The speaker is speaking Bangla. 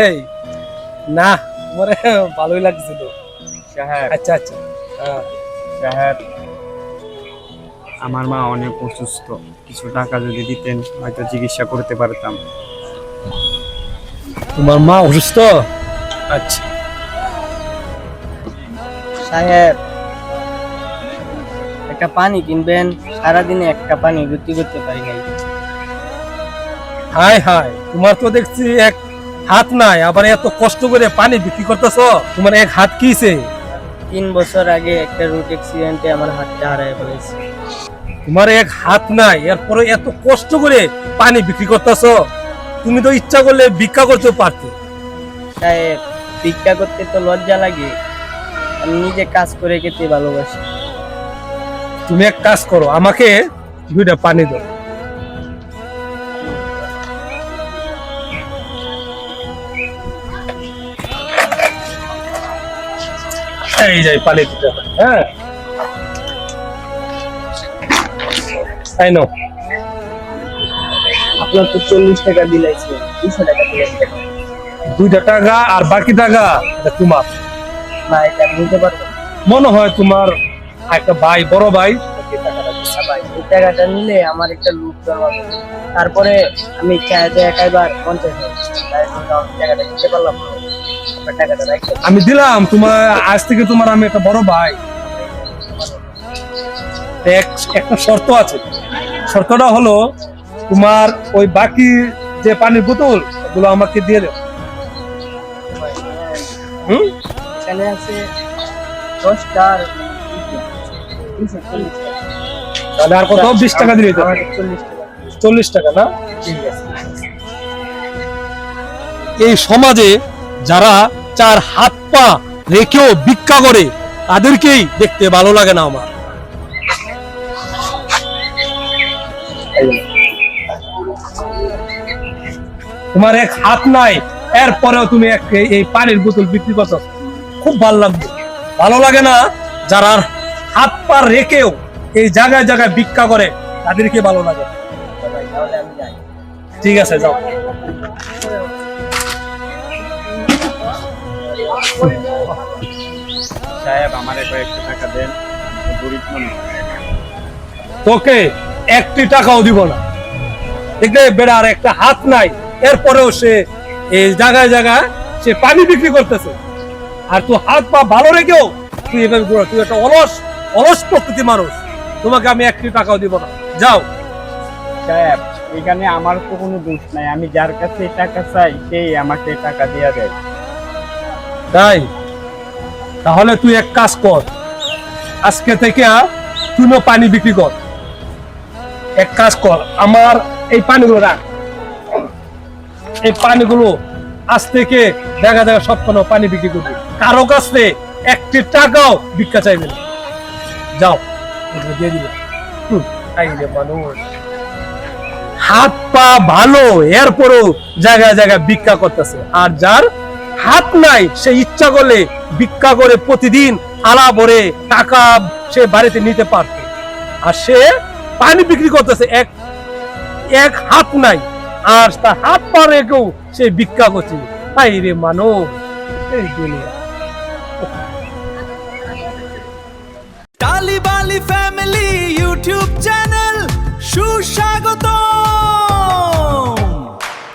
এই না তোমার ভালোই লাগছিল। আচ্ছা আচ্ছা সাহেব, আমার মা অনেক অসুস্থ, কিছু টাকা যদি দিতেন হয়তো চিকিৎসা করতে পারতাম। তোমার মা অসুস্থ? আচ্ছা সাহেব, একটা পানি কিনবেন, সারাদিনে একটা পানি বিক্রি করতে পারি নাই। হাই হাই, তোমার তো দেখছি এক হাত নাই, আবার এত কষ্ট করে পানি বিক্রি করতেছ। তোমার এক হাত কিছে? 3 বছর আগে একটা রোড অ্যাক্সিডেন্টে আমার হাতটা হারায় ফেলেছি। তোমার এক হাত নাই, এরপরে এত কষ্ট করে পানি বিক্রি করতেছ। তুমি তো ইচ্ছা করলে ভিক্ষা করতে পারতে। সাহেব, ভিক্ষা করতে তো লজ্জা লাগে, আমি নিজে কাজ করে খেতে ভালোবাসি। তুমি এক কাজ করো, আমাকে 2টা পানি দাও। এই যাই পানি দিতে হবে। হ্যাঁ তাই নাও। আপনার তো 40 টাকা দিলাইছে, 200 টাকা দিলাইছে। 2টা টাকা আর বাকি টাকা এটা তোমার। না, এটা আমি নিতে পারবো না। মনে হয় তোমার একটা ভাই, বড় ভাই ভাই, এই টাকাটা নিলে আমার একটা লুক জমাবে, তারপরে আমি চাইতে একাইবার 50 টাকা টাকাটা দিতে পারলাম না। আপনার টাকাটা রাখতে আমি দিলাম তোমার। আজ থেকে তোমার আমি একটা বড় ভাই। একটা শর্ত আছে, শর্তটা হলো তোমার ওই বাকি যে পানির বোতল ওগুলো আমাকে দিয়ে দেও। এখানে আছে 10টা আর 240 টাকা। তাহলে আর কত? 20 টাকা দিলে আমার 40 টাকা। 40 টাকা না? ঠিক আছে। এই সমাজে যারা 4 হাত পা রেখেও ভিক্ষা করে তাদেরকেই দেখতে ভালো লাগে না আমার। তোমার এক হাত নাই, এরপরেও তুমি এই পানির বোতল বিক্রি করছো, খুব ভালো লাগবে। ভালো লাগে না যারা হাত পা রেখেও এই জায়গায় জায়গায় ভিক্ষা করে তাদেরকে ভালো লাগে। তাহলে আমি যাই। ঠিক আছে, যাও। সাহেব, আমারে কয়েকটা টাকা দেন, আমি তো গরিব মানুষ। তোকে 1টি টাকাও দিব না। দেখলে বেড়ার একটা হাত নাই, এরপরেও সে এই জায়গায় জায়গায় সে পানি বিক্রি করতেছে। আর তুই হাত পা ভালো রেখেও তুই এভাবে ঘুরো। তুই একটা অলস অলস প্রকৃতি মানুষ, তোমাকে আমি 1টি টাকাও দিব না। যাও। সাহেব, এখানে আমার তো কোনো দোষ নাই, আমি যার কাছে টাকা চাই সেই আমাকে টাকা দিয়ে দেয়। তাই তাহলে তুই এক কাজ কর, আজকে থেকে তুইও পানি বিক্রি কর। এক কাজ কর, আমার এই পানিগুলো রাখ। এই পানিগুলো আজ থেকে দেখা দেখা সব কোনো পানি বিক্রি করবি, কারো কাছে 1টি টাকাও ভিক্ষা চাইবে না। যাও, ওগুলো দিয়ে দিলাম। মানুষ হাত পা ভালো, এরপরও জায়গায় জায়গায় ভিক্ষা করতেছে। আর যার হাত নাই সে ইচ্ছা করলে ভিক্ষা করে প্রতিদিন আলা ভরে টাকা সে বাড়িতে নিতে পারত, আর সে পানি বিক্রি করতেছে। এক হাত নাই, আর তার হাত পা রেখেও সে ভিক্ষা করছে। তাই রে মানব, এই দুনিয়া।